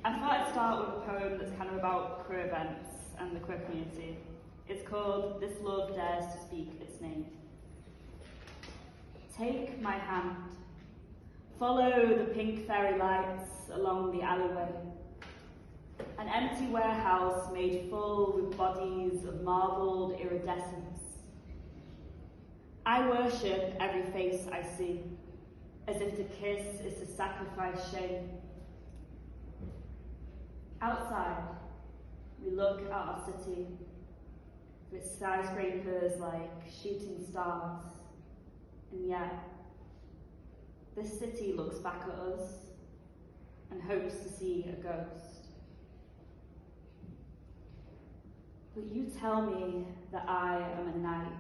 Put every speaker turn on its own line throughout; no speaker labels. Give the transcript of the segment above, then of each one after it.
I thought I'd start with a poem that's kind of about queer events and the queer community. It's called This Love Dares to Speak Its Name. Take my hand. Follow the pink fairy lights along the alleyway. An empty warehouse made full with bodies of marbled iridescence. I worship every face I see, as if to kiss is to sacrifice shame. Outside, we look at our city, with skyscrapers like shooting stars, and yet, this city looks back at us and hopes to see a ghost. But you tell me that I am a night,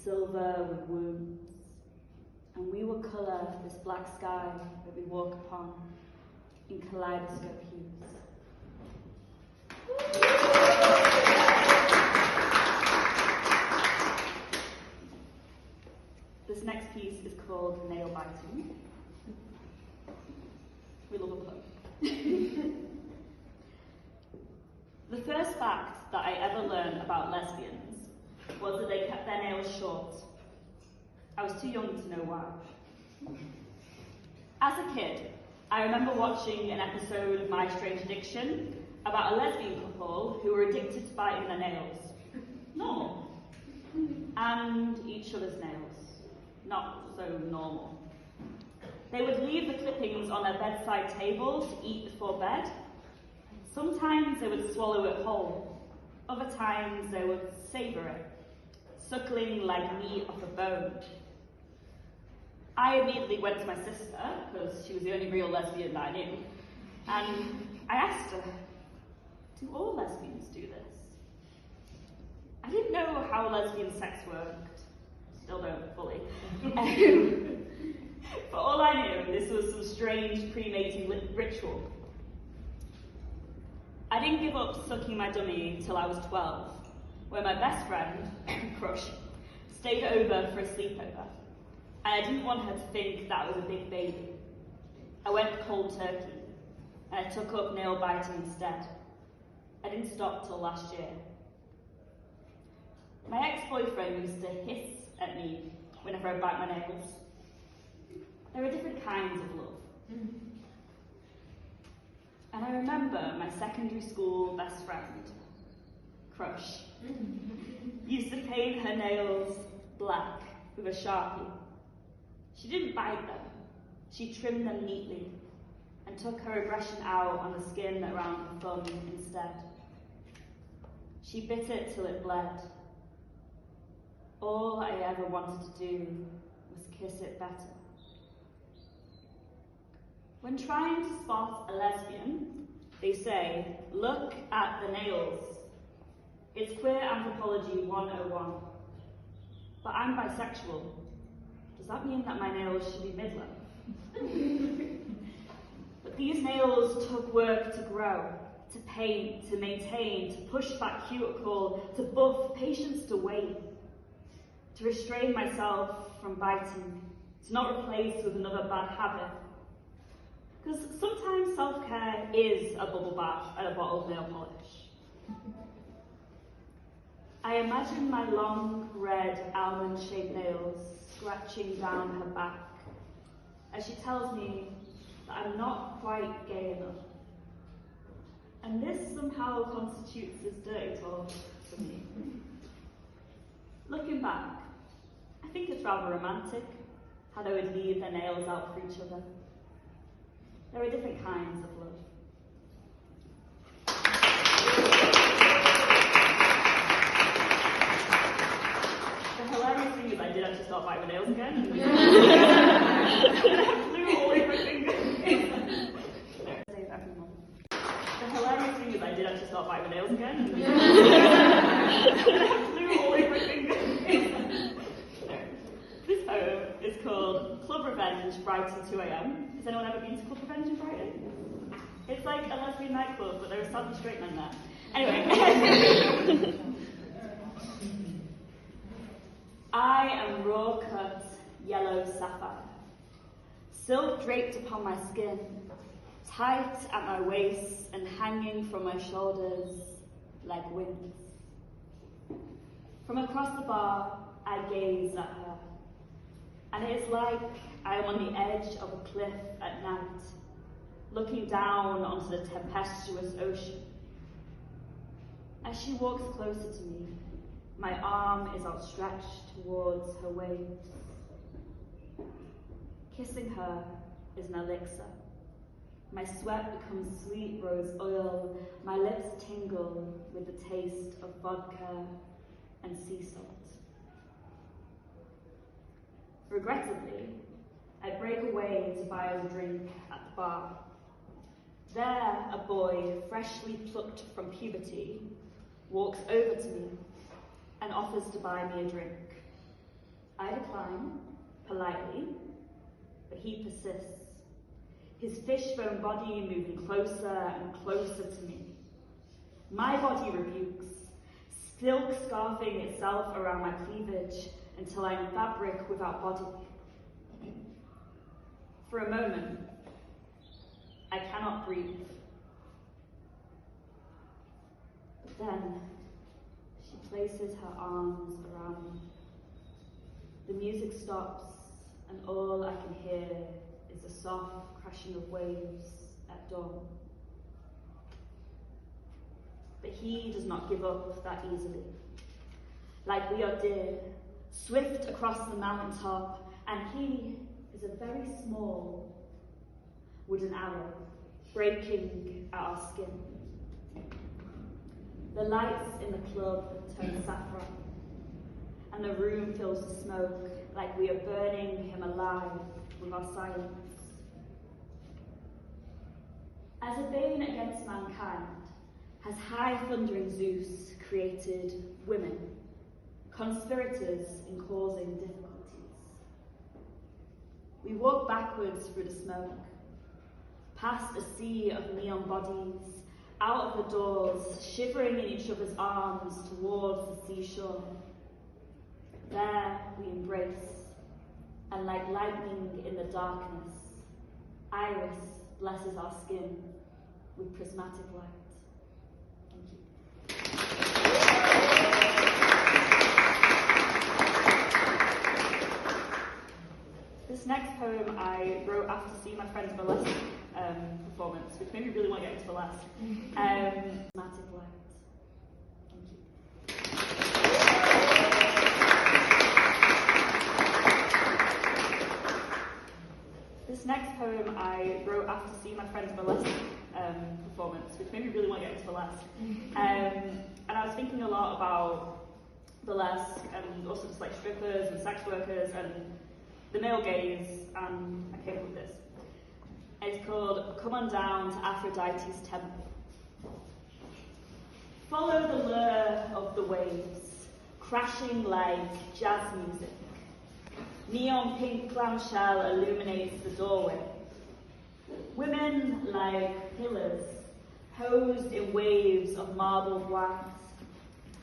silver with wounds, and we will colour this black sky that we walk upon in kaleidoscope hues. This next piece is called Nail Biting. We love a pun. The first fact that I ever learned about lesbians was that they kept their nails short. I was too young to know why. As a kid, I remember watching an episode of My Strange Addiction about a lesbian couple who were addicted to biting their nails. Normal. And each other's nails. Not so normal. They would leave the clippings on their bedside table to eat before bed. Sometimes they would swallow it whole. Other times they would savour it, suckling like meat off a bone. I immediately went to my sister, because she was the only real lesbian that I knew, and I asked her, do all lesbians do this? I didn't know how lesbian sex worked. Still don't fully. For all I knew, this was some strange pre-mating ritual. I didn't give up sucking my dummy till I was 12, where my best friend, Crush, stayed over for a sleepover. And I didn't want her to think that I was a big baby. I went cold turkey, and I took up nail biting instead. I didn't stop till last year. My ex-boyfriend used to hiss at me whenever I bite my nails. There are different kinds of love. And I remember my secondary school best friend, Crush, used to paint her nails black with a Sharpie. She didn't bite them, she trimmed them neatly and took her aggression out on the skin around her thumb instead. She bit it till it bled. All I ever wanted to do was kiss it better. When trying to spot a lesbian, they say, look at the nails. It's queer anthropology 101. But I'm bisexual. Does that mean that my nails should be midlength? But these nails took work to grow, to paint, to maintain, to push that cuticle, to buff, patience to wait, to restrain myself from biting, to not replace with another bad habit. Because sometimes self-care is a bubble bath and a bottle of nail polish. I imagine my long, red, almond-shaped nails scratching down her back as she tells me that I'm not quite gay enough. And this somehow constitutes this dirty talk for me. Looking back, I think it's rather romantic how they would leave their nails out for each other. There are different kinds of love. The hilarious thing is I did actually start biting my nails again. I flew all over my fingers. Save everyone. The hilarious thing is I did actually start biting my nails again. I flew all over my fingers. This poem is called Club Revenge, Brighton 2 AM. Has anyone ever been to Club Revenge in Brighton? It's like a lesbian nightclub, but there are sadly straight men there. Anyway. I am raw-cut yellow sapphire, silk draped upon my skin, tight at my waist and hanging from my shoulders like wings. From across the bar, I gaze at her, and it is like I am on the edge of a cliff at night, looking down onto the tempestuous ocean. As she walks closer to me, my arm is outstretched towards her waves. Kissing her is an elixir. My sweat becomes sweet rose oil, my lips tingle with the taste of vodka and sea salt. Regrettably, I break away to buy us a drink at the bar. There, a boy, freshly plucked from puberty, walks over to me and offers to buy me a drink. I decline, politely, but he persists, his fishbone body moving closer and closer to me. My body rebukes, silk scarfing itself around my cleavage until I am fabric without body. For a moment, I cannot breathe. But then, she places her arms around me. The music stops, and all I can hear is the soft crashing of waves at dawn. But he does not give up that easily. Like we are deer, swift across the mountaintop, and he is a very small wooden arrow breaking at our skin. The lights in the club turn saffron, and the room fills with smoke like we are burning him alive with our silence. As a bane against mankind, has high thundering Zeus created women, conspirators in causing difficulties. We walk backwards through the smoke, past a sea of neon bodies, out of the doors, shivering in each other's arms towards the seashore. There we embrace, and like lightning in the darkness, Iris blesses our skin with prismatic light. This next poem I wrote after seeing my friend's burlesque performance, which made me really want to get into burlesque. Prismatic light. This next poem I wrote after seeing my friend's burlesque performance, which made me really want to get into burlesque. And I was thinking a lot about burlesque and also just like strippers and sex workers and the male gaze, and I came up with this. It's called Come On Down to Aphrodite's Temple. Follow the lure of the waves, crashing like jazz music. Neon pink clamshell illuminates the doorway. Women like pillars, posed in waves of marbled white,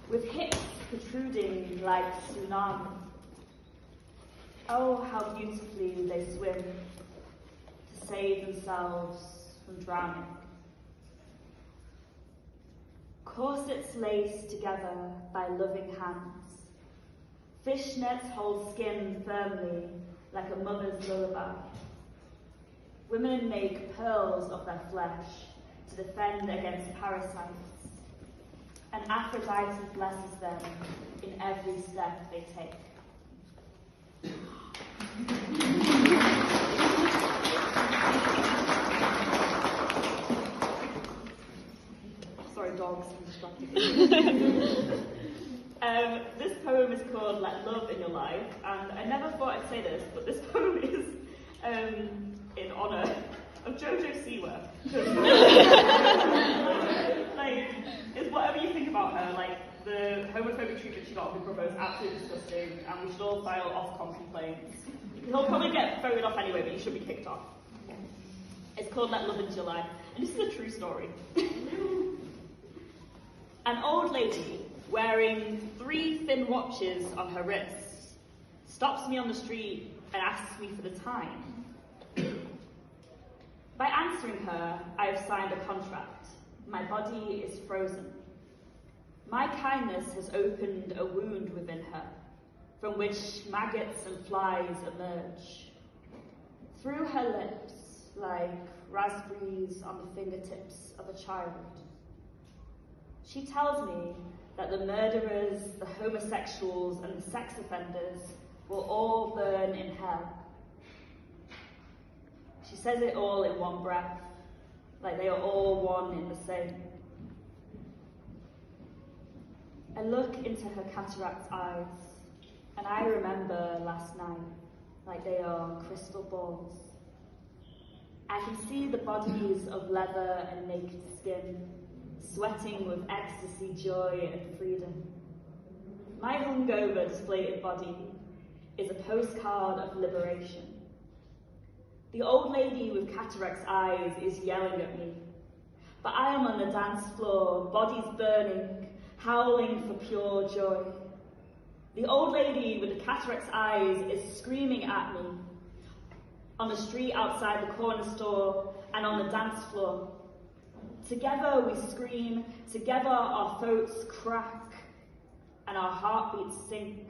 with hips protruding like tsunami. Oh, how beautifully they swim to save themselves from drowning. Corsets laced together by loving hands. Fishnets hold skin firmly like a mother's lullaby. Women make pearls of their flesh to defend against parasites, and Aphrodite blesses them in every step they take. Sorry, dogs, I'm distracted. This poem is called Let Love in Your Life, and I never thought I'd say this, but this poem is in honour of Jojo Siwa. Like, it's whatever you think about her, like, the homophobic treatment she got on Big Brother is absolutely disgusting, and we should all file Ofcom complaints. He'll probably get voted off anyway, but he should be kicked off. It's called Let Love Into Your Life, and this is a true story. An old lady, wearing 3 thin watches on her wrists, stops me on the street and asks me for the time. By answering her, I have signed a contract. My body is frozen. My kindness has opened a wound within her, from which maggots and flies emerge. Through her lips, like raspberries on the fingertips of a child. She tells me that the murderers, the homosexuals, and the sex offenders will all burn in hell. She says it all in one breath, like they are all one in the same. I look into her cataract eyes, and I remember last night, like they are crystal balls. I can see the bodies of leather and naked skin, sweating with ecstasy, joy, and freedom. My hungover, deflated body is a postcard of liberation. The old lady with cataract's eyes is yelling at me, but I am on the dance floor, bodies burning, howling for pure joy. The old lady with the cataract's eyes is screaming at me on the street outside the corner store and on the dance floor. Together we scream, together our throats crack and our heartbeats sink.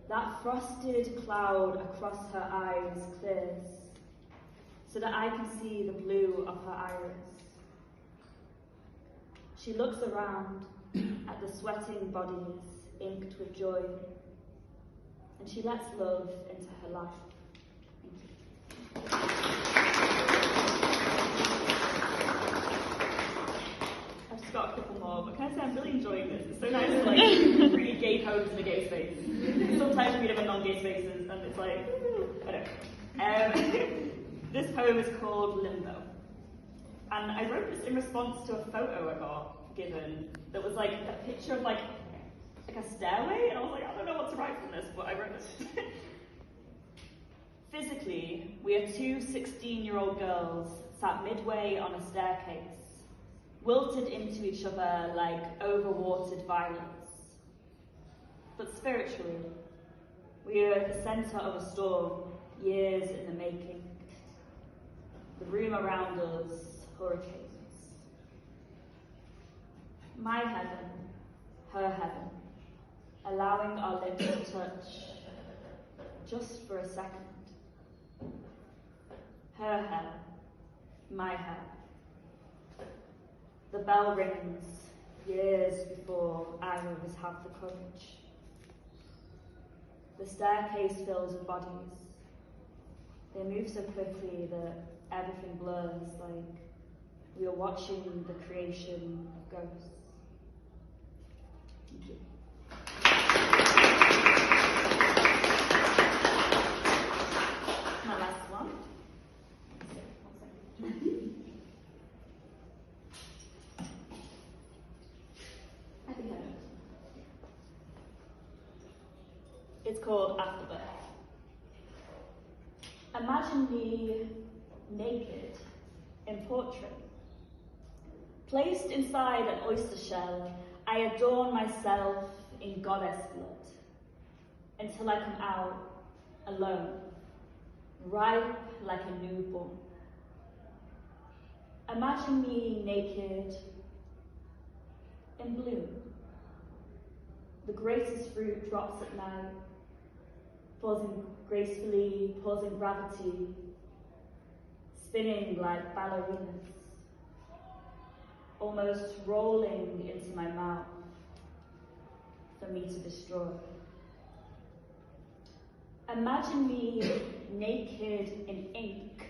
That frosted cloud across her eyes clears so that I can see the blue of her iris. She looks around at the sweating bodies inked with joy, and she lets love into her life. I've just got a couple more, but can I say I'm really enjoying this? It's so nice to read gay poems in a gay space. Sometimes read them in non-gay spaces, and it's like, I don't know. This poem is called Limbo. And I wrote this in response to a photo I got given that was like a picture of like a stairway, and I was like, I don't know what to write from this, but I wrote this. Physically, we are two 16-year-old girls sat midway on a staircase, wilted into each other like overwatered violets. But spiritually, we are at the centre of a storm, years in the making. The room around us, hurricanes. My heaven, her heaven, allowing our lips to touch, just for a second. Her hair, my hair. The bell rings years before I always have the courage. The staircase fills with bodies. They move so quickly that everything blurs, like we are watching the creation of ghosts. Thank you. My last one. I think I know. It's called Afterbirth. Imagine me naked in portrait. Placed inside an oyster shell, I adorn myself in goddess blood until I come out alone, ripe like a newborn. Imagine me naked in bloom. The greatest fruit drops at night, pausing gracefully, pausing gravity, spinning like ballerinas, almost rolling into my mouth for me to destroy. Imagine me naked in ink,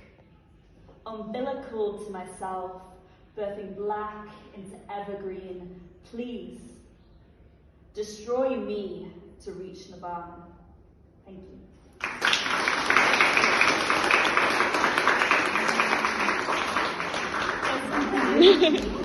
umbilical to myself, birthing black into evergreen. Please, destroy me to reach nirvana. Thank you.